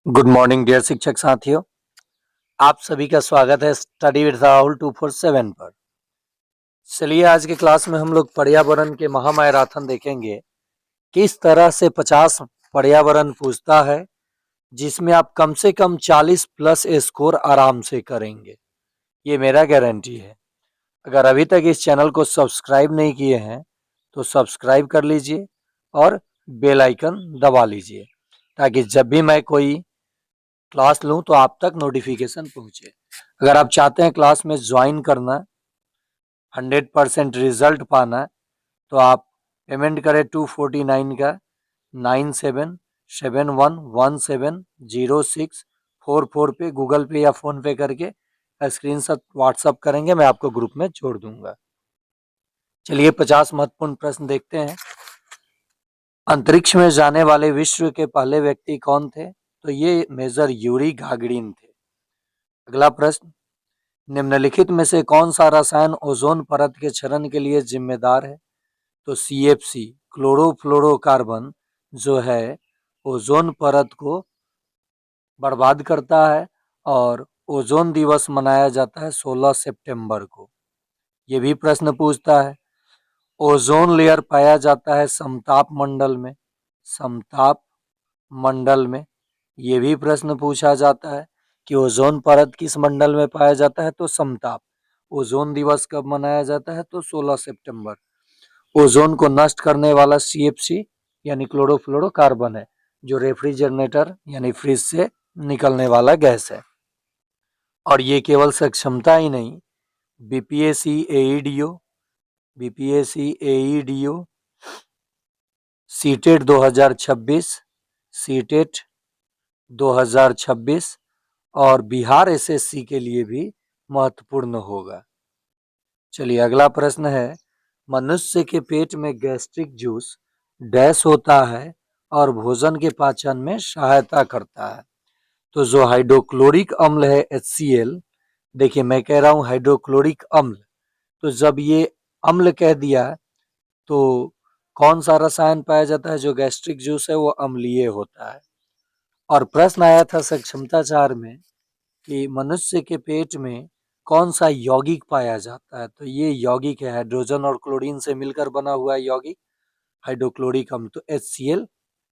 Good morning dear शिक्षक साथियों। आप सभी का स्वागत है स्टडी विद राहुल 247 पर। चलिए आज के क्लास में हम लोग पर्यावरण के महामैराथन देखेंगे। किस तरह से 50 पर्यावरण पूछता है जिसमें आप कम से कम 40 प्लस स्कोर आराम से करेंगे, ये मेरा गारंटी है। अगर अभी तक इस चैनल को सब्सक्राइब नहीं किए हैं तो सब्सक्राइब कर लीजिए और बेल आइकन दबा लीजिए ताकि जब भी मैं कोई क्लास लूँ तो आप तक नोटिफिकेशन पहुँचे। अगर आप चाहते हैं क्लास में ज्वाइन करना, 100% रिजल्ट पाना, तो आप पेमेंट करें 249 का 9771170644 पे गूगल पे या फोन पे करके स्क्रीनशॉट व्हाट्सअप करेंगे, मैं आपको ग्रुप में जोड़ दूंगा। चलिए 50 महत्वपूर्ण प्रश्न देखते हैं। अंतरिक्ष में जाने वाले विश्व के पहले व्यक्ति कौन थे? तो ये मेजर यूरी गागरिन थे। अगला प्रश्न, निम्नलिखित में से कौन सा रसायन ओजोन परत के क्षरण के लिए जिम्मेदार है? तो CFC क्लोरोफ्लोरोकार्बन जो है ओजोन परत को बर्बाद करता है और ओजोन दिवस मनाया जाता है 16 सितंबर को। ये भी प्रश्न पूछता है। ओजोन लेयर पाया जाता है समताप मंडल में, समताप मंडल में। ये भी प्रश्न पूछा जाता है कि ओजोन परत किस मंडल में पाया जाता है? तो समताप। ओजोन दिवस कब मनाया जाता है? तो 16 सितंबर। ओजोन को नष्ट करने वाला CFC यानी क्लोरोफ्लोरोकार्बन है, जो रेफ्रिजरेटर यानी फ्रिज से निकलने वाला गैस है। और ये केवल सक्षमता ही नहीं, BPSC AEDO सीटेट 2026, सीटेट 2026 और बिहार SSC के लिए भी महत्वपूर्ण होगा। चलिए अगला प्रश्न है, मनुष्य के पेट में गैस्ट्रिक जूस डैश होता है और भोजन के पाचन में सहायता करता है? तो जो हाइड्रोक्लोरिक अम्ल है HCl, देखिए मैं कह रहा हूँ हाइड्रोक्लोरिक अम्ल, तो जब ये अम्ल कह दिया तो कौन सा रसायन पाया जाता है जो गैस्ट्रिक जूस है? वो अम्लीय होता है। और प्रश्न आया था सक्षमता 4 में कि मनुष्य के पेट में कौन सा यौगिक पाया जाता है? तो ये यौगिक है हाइड्रोजन और क्लोरीन से मिलकर बना हुआ यौगिक हाइड्रोक्लोरिक अम्ल, तो HCl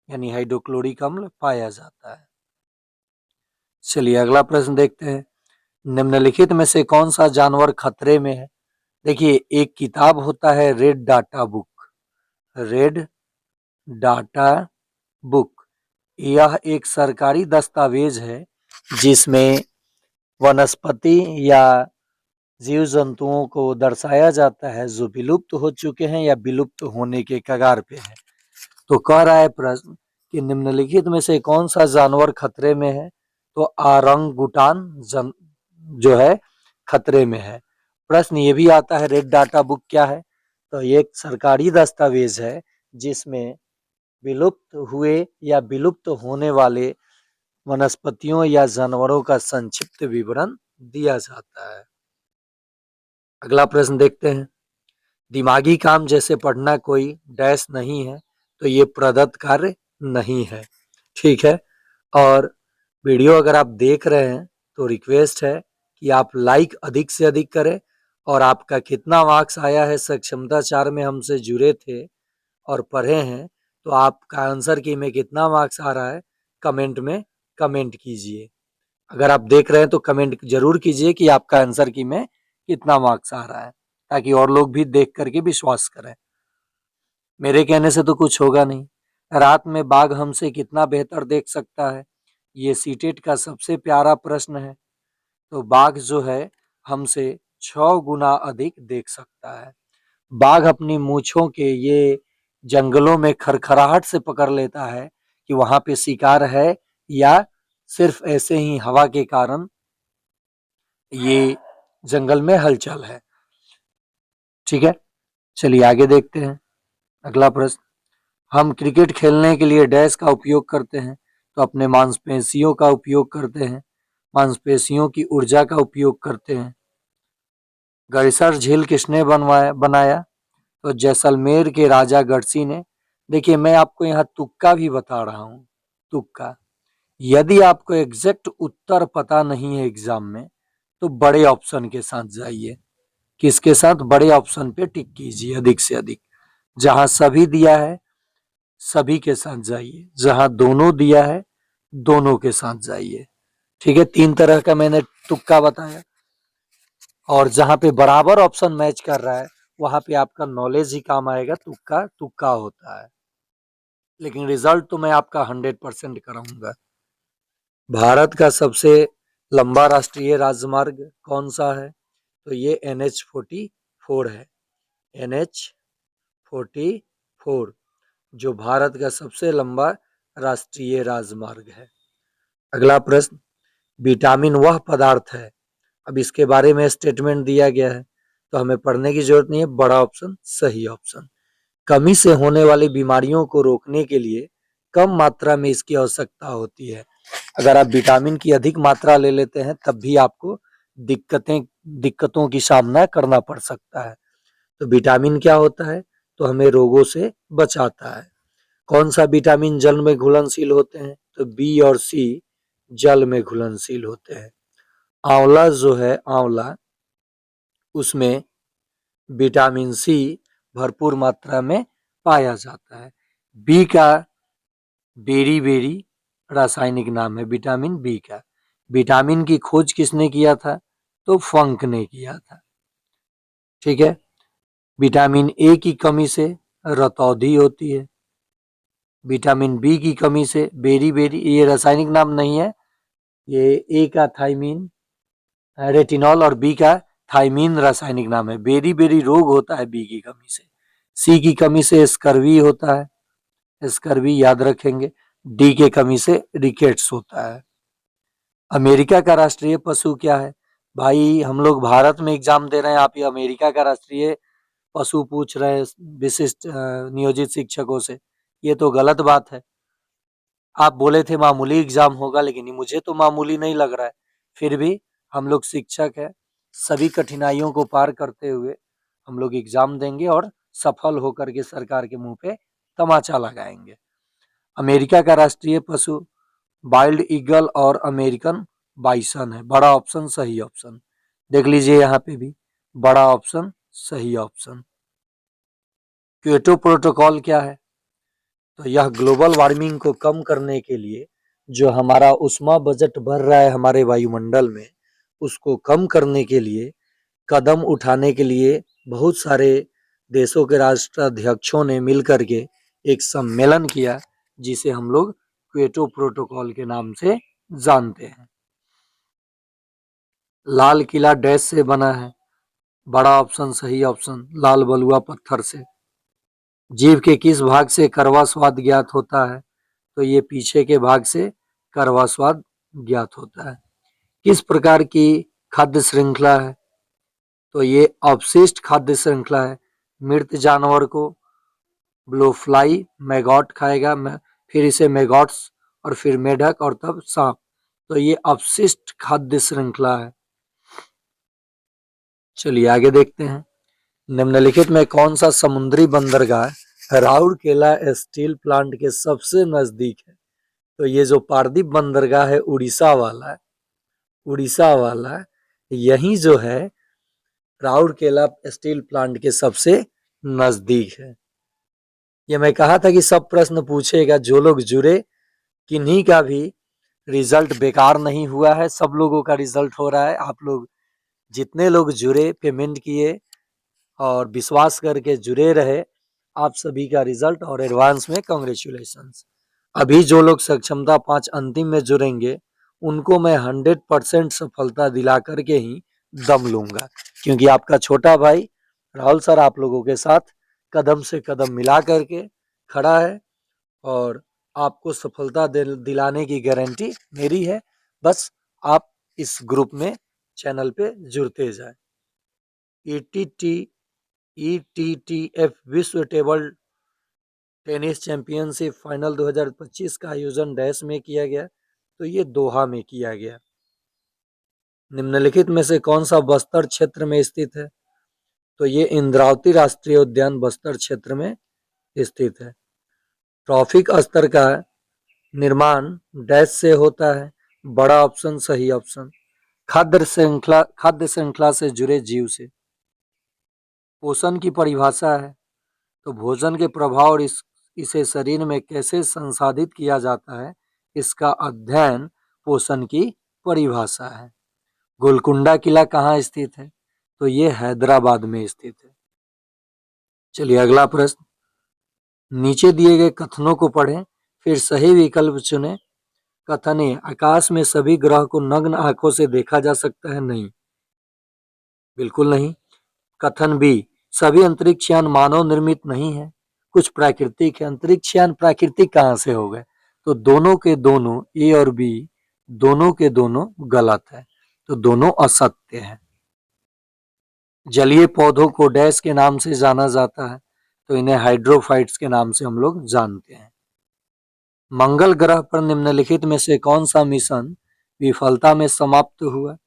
यानी हाइड्रोक्लोरिक अम्ल पाया जाता है। चलिए अगला प्रश्न देखते हैं, निम्नलिखित में से कौन सा जानवर खतरे में है? देखिए एक किताब होता है red data book, red data book, यह एक सरकारी दस्तावेज है जिसमें वनस्पति या जीव जंतुओं को दर्शाया जाता है जो विलुप्त हो चुके हैं या विलुप्त होने के कगार पे हैं। तो कह रहा है प्रश्न कि निम्नलिखित में से कौन सा जानवर खतरे में है? तो आरंगुटान जो है खतरे में है। प्रश्न ये भी आता है रेड डाटा बुक क्या है? तो ये एक सरकारी दस्तावेज है जिसमें विलुप्त हुए या विलुप्त होने वाले वनस्पतियों या जानवरों का संक्षिप्त विवरण दिया जाता है। अगला प्रश्न देखते हैं, दिमागी काम जैसे पढ़ना कोई डैश नहीं है, तो ये प्रदत्त कार्य नहीं है। ठीक है, और वीडियो अगर आप देख रहे हैं तो रिक्वेस्ट है कि आप लाइक अधिक से अधिक करें और आपका कितना मार्क्स आया है सक्षमता 4 में हमसे जुड़े थे और पढ़े हैं, तो आपका आंसर की में कितना मार्क्स आ रहा है कमेंट में कमेंट कीजिए। अगर आप देख रहे हैं तो कमेंट जरूर कीजिए कि आपका आंसर की में कितना मार्क्स आ रहा है, ताकि और लोग भी देख करके विश्वास करें। मेरे कहने से तो कुछ होगा नहीं। रात में बाघ हमसे कितना बेहतर देख सकता है? ये सीटेट का सबसे प्यारा प्रश्न है। तो बाघ जो है हमसे 6 गुना अधिक देख सकता है। बाघ अपनी मूंछों के ये जंगलों में खरखराहट से पकड़ लेता है कि वहां पे शिकार है या सिर्फ ऐसे ही हवा के कारण ये जंगल में हलचल है। ठीक है, चलिए आगे देखते हैं। अगला प्रश्न, हम क्रिकेट खेलने के लिए डैश का उपयोग करते हैं? तो अपने मांसपेशियों का उपयोग करते हैं, मांसपेशियों की ऊर्जा का उपयोग करते हैं। गड़सर झील किसने बनाया? तो जैसलमेर के राजा गढ़सी ने। देखिए मैं आपको यहाँ तुक्का भी बता रहा हूँ, तुक्का। यदि आपको एग्जैक्ट उत्तर पता नहीं है एग्जाम में, तो बड़े ऑप्शन के साथ जाइए। किसके साथ? बड़े ऑप्शन पे टिक कीजिए अधिक से अधिक। जहां सभी दिया है सभी के साथ जाइए, जहां दोनों दिया है दोनों के साथ जाइए। ठीक है, 3 तरह का मैंने तुक्का बताया। और जहां पे बराबर ऑप्शन मैच कर रहा है वहां पे आपका नॉलेज ही काम आएगा, तुक्का तुक्का होता है, लेकिन रिजल्ट तो मैं आपका 100% कराऊंगा। भारत का सबसे लंबा राष्ट्रीय राजमार्ग कौन सा है? तो ये NH-44 है। NH-44 जो भारत का सबसे लंबा राष्ट्रीय राजमार्ग है। अगला प्रश्न, विटामिन वह पदार्थ है, अब इसके बारे में स्टेटमेंट दिया गया है तो हमें पढ़ने की जरूरत नहीं है, बड़ा ऑप्शन सही ऑप्शन। कमी से होने वाली बीमारियों को रोकने के लिए कम मात्रा में इसकी आवश्यकता होती है। अगर आप विटामिन की अधिक मात्रा ले लेते हैं तब भी आपको दिक्कतों की सामना करना पड़ सकता है। तो विटामिन क्या होता है? तो हमें रोगों से बचाता है। कौन सा विटामिन जल में घुलनशील होते हैं? तो बी और सी जल में घुलनशील होते हैं। आंवला जो है, आंवला, उसमें विटामिन सी भरपूर मात्रा में पाया जाता है। बी का बेरी बेरी रासायनिक नाम है विटामिन बी का। विटामिन की खोज किसने किया था? तो फंक ने किया था। ठीक है, विटामिन ए की कमी से रतौंधी होती है। विटामिन बी की कमी से बेरी बेरी, ये रासायनिक नाम नहीं है, ये ए का थाइमीन रेटिनॉल और बी का थाइमीन रासायनिक नाम है। बेरी बेरी रोग होता है बी की कमी से। सी की कमी से स्कर्वी होता है, स्कर्वी याद रखेंगे। डी के कमी से रिकेट्स होता है। अमेरिका का राष्ट्रीय पशु क्या है? भाई हम लोग भारत में एग्जाम दे रहे हैं, आप ये अमेरिका का राष्ट्रीय पशु पूछ रहे हैं विशिष्ट नियोजित शिक्षकों से, ये तो गलत बात है। आप बोले थे मामूली एग्जाम होगा, लेकिन मुझे तो मामूली नहीं लग रहा है। फिर भी हम लोग शिक्षक है, सभी कठिनाइयों को पार करते हुए हम लोग एग्जाम देंगे और सफल होकर के सरकार के मुंह पे तमाचा लगाएंगे। अमेरिका का राष्ट्रीय पशु वाइल्ड ईगल और अमेरिकन बाइसन है। बड़ा ऑप्शन सही ऑप्शन। देख लीजिए यहाँ पे भी बड़ा ऑप्शन सही ऑप्शन। क्योटो प्रोटोकॉल क्या है? तो यह ग्लोबल वार्मिंग को कम करने के लिए जो हमारा उष्मा बजट बढ़ रहा है हमारे वायुमंडल में, उसको कम करने के लिए कदम उठाने के लिए बहुत सारे देशों के राष्ट्राध्यक्षों ने मिलकर के एक सम्मेलन किया, जिसे हम लोग क्योटो प्रोटोकॉल के नाम से जानते हैं। लाल किला डैश से बना है? बड़ा ऑप्शन सही ऑप्शन, लाल बलुआ पत्थर से। जीभ के किस भाग से कड़वा स्वाद ज्ञात होता है? तो ये पीछे के भाग से कड़वा स्वाद ज्ञात होता है। किस प्रकार की खाद्य श्रृंखला है? तो ये अवशिष्ट खाद्य श्रृंखला है। मृत जानवर को ब्लोफ्लाई मैगॉट खाएगा, फिर इसे मैगॉट्स और फिर मेढक और तब सांप। तो ये अवशिष्ट खाद्य श्रृंखला है। चलिए आगे देखते हैं। निम्नलिखित में कौन सा समुद्री बंदरगाह राउरकेला स्टील प्लांट के सबसे नजदीक है? तो ये जो पारदीप बंदरगाह है उड़ीसा वाला यही जो है राउरकेला स्टील प्लांट के सबसे नजदीक है। ये मैं कहा था कि सब प्रश्न पूछेगा, जो लोग जुड़े किन्हीं का भी रिजल्ट बेकार नहीं हुआ है, सब लोगों का रिजल्ट हो रहा है। आप लोग जितने लोग जुड़े, पेमेंट किए और विश्वास करके जुड़े रहे, आप सभी का रिजल्ट और एडवांस में कांग्रेचुलेशंस। अभी जो लोग सक्षमता 5 अंतिम में जुड़ेंगे उनको मैं 100% सफलता दिला करके ही दम लूंगा, क्योंकि आपका छोटा भाई राहुल सर आप लोगों के साथ कदम से कदम मिला करके खड़ा है और आपको सफलता दिलाने की गारंटी मेरी है। बस आप इस ग्रुप में चैनल पे जुड़ते जाए। ETTF विश्व टेबल टेनिस चैंपियनशिप फाइनल 2025 का आयोजन डैश में किया गया? तो ये दोहा में किया गया। निम्नलिखित में से कौन सा बस्तर क्षेत्र में स्थित है? तो ये इंद्रावती राष्ट्रीय उद्यान बस्तर क्षेत्र में स्थित है। ट्रॉफिक स्तर का निर्माण डैश से होता है, बड़ा ऑप्शन सही ऑप्शन। खाद्य श्रृंखला से जुड़े जीव से। पोषण की परिभाषा है, तो भोजन के प्रभाव और इसे शरीर में कैसे संसाधित किया जाता है, इसका अध्ययन पोषण की परिभाषा है। गोलकुंडा किला कहाँ स्थित है, तो ये हैदराबाद में स्थित है। चलिए अगला प्रश्न, नीचे दिए गए कथनों को पढ़ें, फिर सही विकल्प चुनें। कथन ए, आकाश में सभी ग्रह को नग्न आंखों से देखा जा सकता है, नहीं, बिल्कुल नहीं। कथन बी, सभी अंतरिक्ष यान मानव निर्मित नहीं है, कुछ प्राकृतिक है। अंतरिक्ष यान प्राकृतिक कहाँ से हो गए, तो दोनों के दोनों, ए और बी दोनों के दोनों गलत है, तो दोनों असत्य है। जलीय पौधों को डैश के नाम से जाना जाता है, तो इन्हें हाइड्रोफाइट्स के नाम से हम लोग जानते हैं। मंगल ग्रह पर निम्नलिखित में से कौन सा मिशन विफलता में समाप्त हुआ,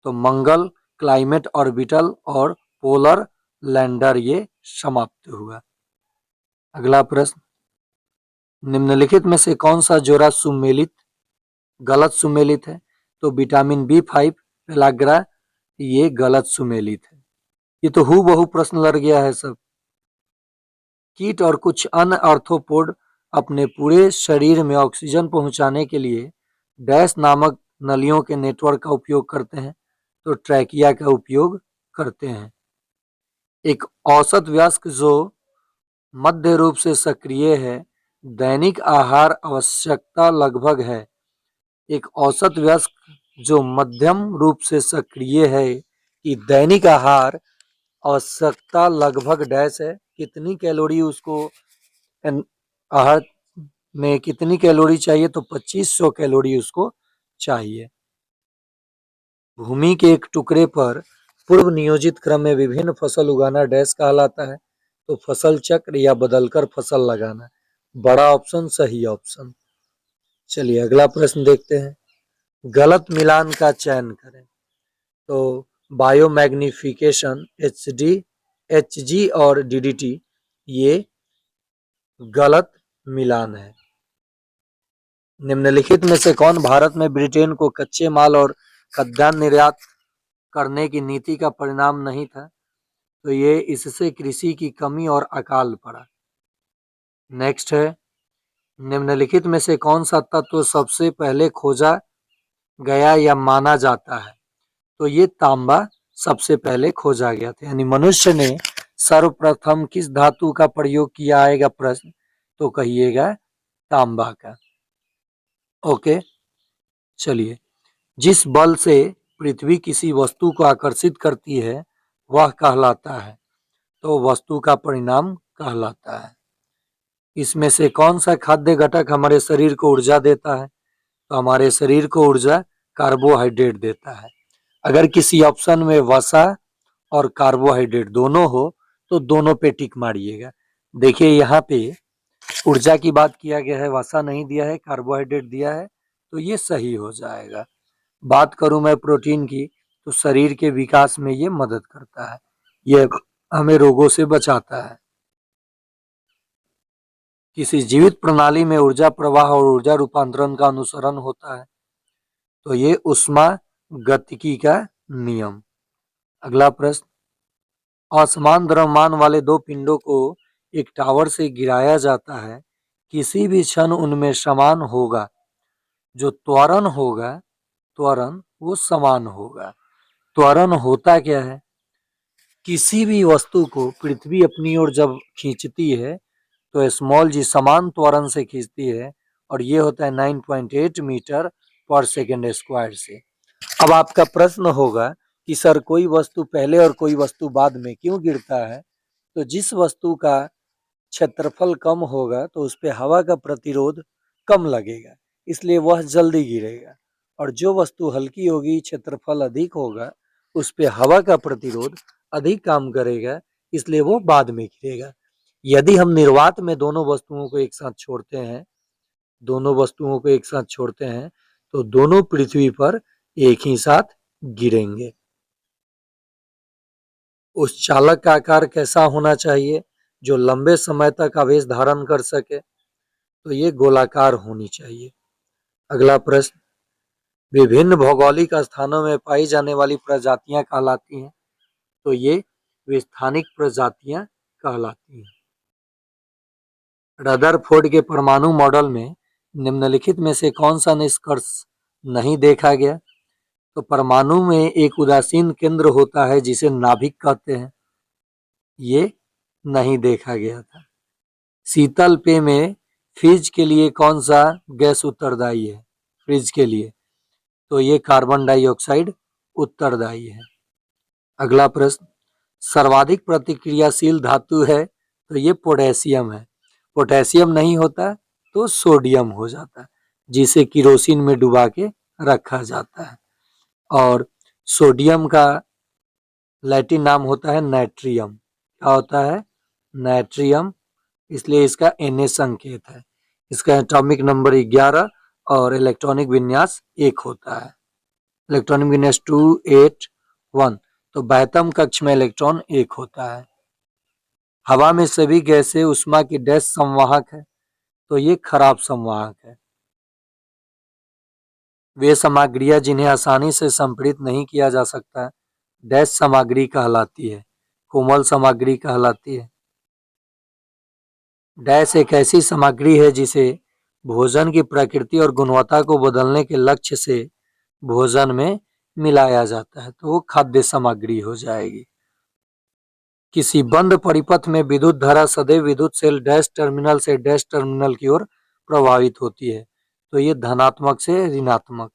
तो मंगल क्लाइमेट ऑर्बिटल और पोलर लैंडर ये समाप्त हुआ। अगला प्रश्न, निम्नलिखित में से कौन सा जोड़ा सुमेलित गलत सुमेलित है, तो विटामिन B5 पेलाग्रा ये गलत सुमेलित है। ये तो हूबहू प्रश्न लड़ गया है सब। कीट और कुछ अन्य आर्थ्रोपोड अपने पूरे शरीर में ऑक्सीजन पहुंचाने के लिए डैश नामक नलियों के नेटवर्क का उपयोग करते हैं, तो ट्रैकिया का उपयोग करते हैं। एक औसत वयस्क जो मध्य रूप से सक्रिय है, दैनिक आहार आवश्यकता लगभग है। एक औसत वयस्क जो मध्यम रूप से सक्रिय है कि दैनिक आहार आवश्यकता लगभग डैश है, कितनी कैलोरी उसको आहार में कितनी कैलोरी चाहिए, तो 2500 कैलोरी उसको चाहिए। भूमि के एक टुकड़े पर पूर्व नियोजित क्रम में विभिन्न फसल उगाना डैश कहलाता है, तो फसल चक्र या बदलकर फसल लगाना, बड़ा ऑप्शन सही ऑप्शन। चलिए अगला प्रश्न देखते हैं, गलत मिलान का चयन करें, तो बायोमैग्निफिकेशन HG और DDT ये गलत मिलान है। निम्नलिखित में से कौन भारत में ब्रिटेन को कच्चे माल और खाद्यान्न निर्यात करने की नीति का परिणाम नहीं था, तो ये इससे कृषि की कमी और अकाल पड़ा। नेक्स्ट है, निम्नलिखित में से कौन सा तत्व सबसे पहले खोजा गया या माना जाता है, तो ये तांबा सबसे पहले खोजा गया था, यानी मनुष्य ने सर्वप्रथम किस धातु का प्रयोग किया आएगा प्रश्न, तो कहिएगा तांबा का। ओके, चलिए, जिस बल से पृथ्वी किसी वस्तु को आकर्षित करती है वह कहलाता है, तो वस्तु का परिणाम कहलाता है। इसमें से कौन सा खाद्य घटक हमारे शरीर को ऊर्जा देता है, तो हमारे शरीर को ऊर्जा कार्बोहाइड्रेट देता है। अगर किसी ऑप्शन में वसा और कार्बोहाइड्रेट दोनों हो तो दोनों पे टिक मारिएगा। देखिए यहाँ पे ऊर्जा की बात किया गया है, वसा नहीं दिया है, कार्बोहाइड्रेट दिया है, तो ये सही हो जाएगा। बात करूं मैं प्रोटीन की, तो शरीर के विकास में ये मदद करता है, ये हमें रोगों से बचाता है। किसी जीवित प्रणाली में ऊर्जा प्रवाह और ऊर्जा रूपांतरण का अनुसरण होता है, तो ये ऊष्मा गतिकी का नियम। अगला प्रश्न, असमान द्रव्यमान वाले दो पिंडों को एक टावर से गिराया जाता है, किसी भी क्षण उनमें समान होगा, जो त्वरण होगा त्वरण वो समान होगा। त्वरण होता क्या है, किसी भी वस्तु को पृथ्वी अपनी ओर जब खींचती है तो स्मॉल जी समान त्वरण से खींचती है, और ये होता है 9.8 मीटर पर सेकेंड स्क्वायर से। अब आपका प्रश्न होगा कि सर कोई वस्तु पहले और कोई वस्तु बाद में क्यों गिरता है, तो जिस वस्तु का क्षेत्रफल कम होगा तो उस पे हवा का प्रतिरोध कम लगेगा, इसलिए वह जल्दी गिरेगा, और जो वस्तु हल्की होगी क्षेत्रफल अधिक होगा उस पे हवा का प्रतिरोध अधिक काम करेगा, इसलिए वो बाद में गिरेगा। यदि हम निर्वात में दोनों वस्तुओं को एक साथ छोड़ते हैं तो दोनों पृथ्वी पर एक ही साथ गिरेंगे। उस चालक का आकार कैसा होना चाहिए जो लंबे समय तक आवेश धारण कर सके, तो ये गोलाकार होनी चाहिए। अगला प्रश्न, विभिन्न भौगोलिक स्थानों में पाई जाने वाली प्रजातियां कहलाती हैं, तो ये विस्थानिक प्रजातियां कहलाती हैं। रदरफोर्ड के परमाणु मॉडल में निम्नलिखित में से कौन सा निष्कर्ष नहीं देखा गया? तो परमाणु में एक उदासीन केंद्र होता है जिसे नाभिक कहते हैं, ये नहीं देखा गया था। शीतल पेय में फ्रिज के लिए कौन सा गैस उत्तरदायी है? फ्रिज के लिए तो ये कार्बन डाइऑक्साइड उत्तरदायी है। अगला प्रश्न, सर्वाधिक प्रतिक्रियाशील धातु है, तो ये पोटेशियम है। पोटेशियम नहीं होता तो सोडियम हो जाता है, जिसे किरोसिन में डुबा के रखा जाता है। और सोडियम का लैटिन नाम होता है नाइट्रियम। क्या होता है? नाइट्रियम, इसलिए इसका Na संकेत है। इसका एटॉमिक नंबर 11 और इलेक्ट्रॉनिक विन्यास 1 होता है। इलेक्ट्रॉनिक विन्यास 281, तो 82 कक्ष में इलेक्ट्रॉन 1 होता है। हवा में सभी गैसें उष्मा की डैश संवाहक है, तो ये खराब संवाहक है। वे सामग्रियां जिन्हें आसानी से संपीड़ित नहीं किया जा सकता, डैश सामग्री कहलाती है, कोमल सामग्री कहलाती है। डैश एक ऐसी सामग्री है जिसे भोजन की प्रकृति और गुणवत्ता को बदलने के लक्ष्य से भोजन में मिलाया जाता है, तो वो खाद्य सामग्री हो जाएगी। किसी बंद परिपथ में विद्युत धारा सदैव विद्युत सेल डैश टर्मिनल से डैश टर्मिनल की ओर प्रवाहित होती है, तो ये धनात्मक से ऋणात्मक।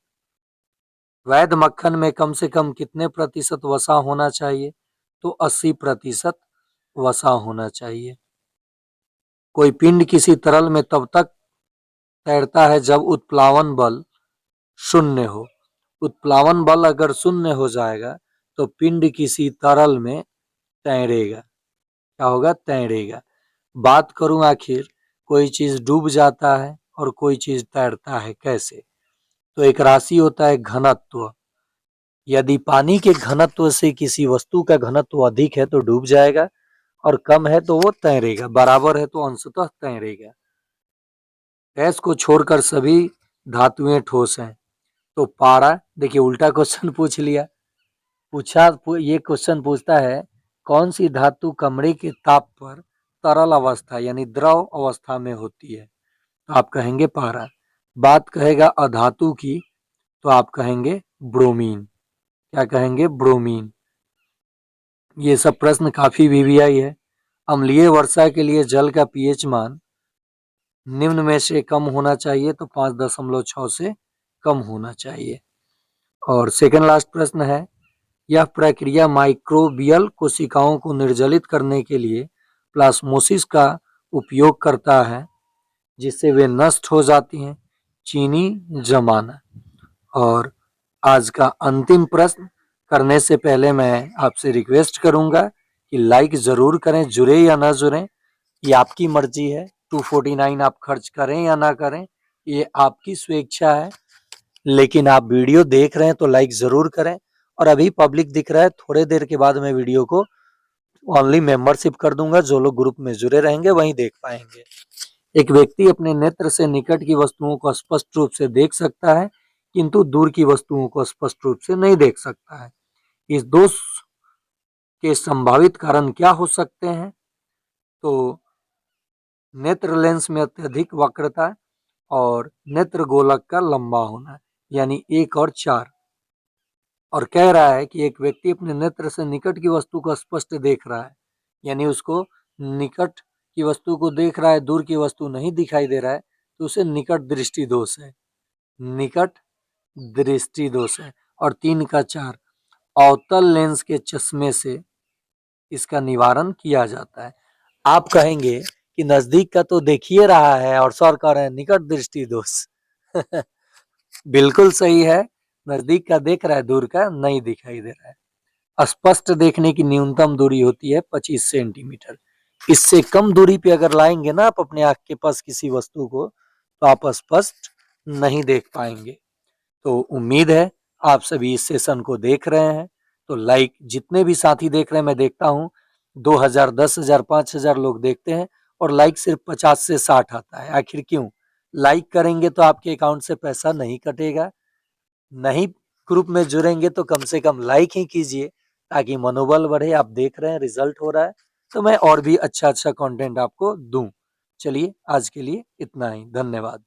वैध मक्खन में कम से कम कितने प्रतिशत वसा होना चाहिए? तो 80% वसा होना चाहिए। कोई पिंड किसी तरल में तब तक तैरता है जब उत्प्लावन बल शून्य हो। उत्प्लावन बल अगर शून्य हो जाएगा तो पिंड किसी तरल में तैरेगा। क्या होगा? तैरेगा। बात करूं आखिर कोई चीज डूब जाता है और कोई चीज तैरता है कैसे? तो एक राशि होता है घनत्व। यदि पानी के घनत्व से किसी वस्तु का घनत्व अधिक है तो डूब जाएगा, और कम है तो वो तैरेगा, बराबर है तो अंशतः तैरेगा। गैस को छोड़कर सभी धातुएं ठोस हैं, तो पारा, देखिए उल्टा क्वेश्चन पूछ लिया। ये क्वेश्चन पूछता है कौन सी धातु कमरे के ताप पर तरल अवस्था यानी द्रव अवस्था में होती है? तो आप कहेंगे पारा। बात कहेगा अधातु की, तो आप कहेंगे ब्रोमीन। क्या कहेंगे? ब्रोमीन। ये सब प्रश्न काफी वीवीआई है। अम्लीय वर्षा के लिए जल का पीएच मान निम्न में से कम होना चाहिए, तो 5.6 से कम होना चाहिए। और सेकंड लास्ट प्रश्न है, यह प्रक्रिया माइक्रोबियल कोशिकाओं को निर्जलित करने के लिए प्लास्मोसिस का उपयोग करता है, जिससे वे नष्ट हो जाती हैं। चीनी जमाना। और आज का अंतिम प्रश्न करने से पहले मैं आपसे रिक्वेस्ट करूंगा कि लाइक जरूर करें, जुड़े या ना जुड़े ये आपकी मर्जी है। 249 आप खर्च करें या ना करें ये आपकी स्वेच्छा है, लेकिन आप वीडियो देख रहे हैं तो लाइक जरूर करें। और अभी पब्लिक दिख रहा है, थोड़े देर के बाद मैं वीडियो को ओनली मेंबरशिप कर दूंगा, जो लोग ग्रुप में जुड़े रहेंगे वहीं देख पाएंगे। एक व्यक्ति अपने नेत्र से निकट की वस्तुओं को स्पष्ट रूप से देख सकता है, किंतु दूर की वस्तुओं को स्पष्ट रूप से नहीं देख सकता है। इस दोष के संभावित कारण क्या हो सकते हैं? तो नेत्र लेंस में अत्यधिक वक्रता और नेत्र गोलक का लंबा होना, यानी 1 और 4। और कह रहा है कि एक व्यक्ति अपने नेत्र से निकट की वस्तु को स्पष्ट देख रहा है, यानी उसको निकट की वस्तु को देख रहा है, दूर की वस्तु नहीं दिखाई दे रहा है, तो उसे निकट दृष्टि दोष है। निकट दृष्टि दोष है। और 3 का 4, अवतल लेंस के चश्मे से इसका निवारण किया जाता है। आप कहेंगे कि नजदीक का तो देखिए रहा है और सर कह रहे हैं निकट दृष्टि दोष। बिल्कुल सही है, नजदीक का देख रहा है, दूर का नहीं दिखाई दे रहा है। स्पष्ट देखने की न्यूनतम दूरी होती है 25 सेंटीमीटर। इससे कम दूरी पे अगर लाएंगे ना आप अपने आंख के पास किसी वस्तु को, तो आप स्पष्ट नहीं देख पाएंगे। तो उम्मीद है आप सभी इस सेशन को देख रहे हैं। तो लाइक जितने भी साथी देख रहे हैं, मैं देखता हूँ 2000, 10,000, 5,000 लोग देखते हैं और लाइक सिर्फ 50 से 60 आता है। आखिर क्यों? लाइक करेंगे तो आपके अकाउंट से पैसा नहीं कटेगा। नहीं ग्रुप में जुड़ेंगे तो कम से कम लाइक ही कीजिए ताकि मनोबल बढ़े। आप देख रहे हैं रिजल्ट हो रहा है, तो मैं और भी अच्छा-अच्छा कंटेंट आपको दूँ। चलिए आज के लिए इतना ही। धन्यवाद।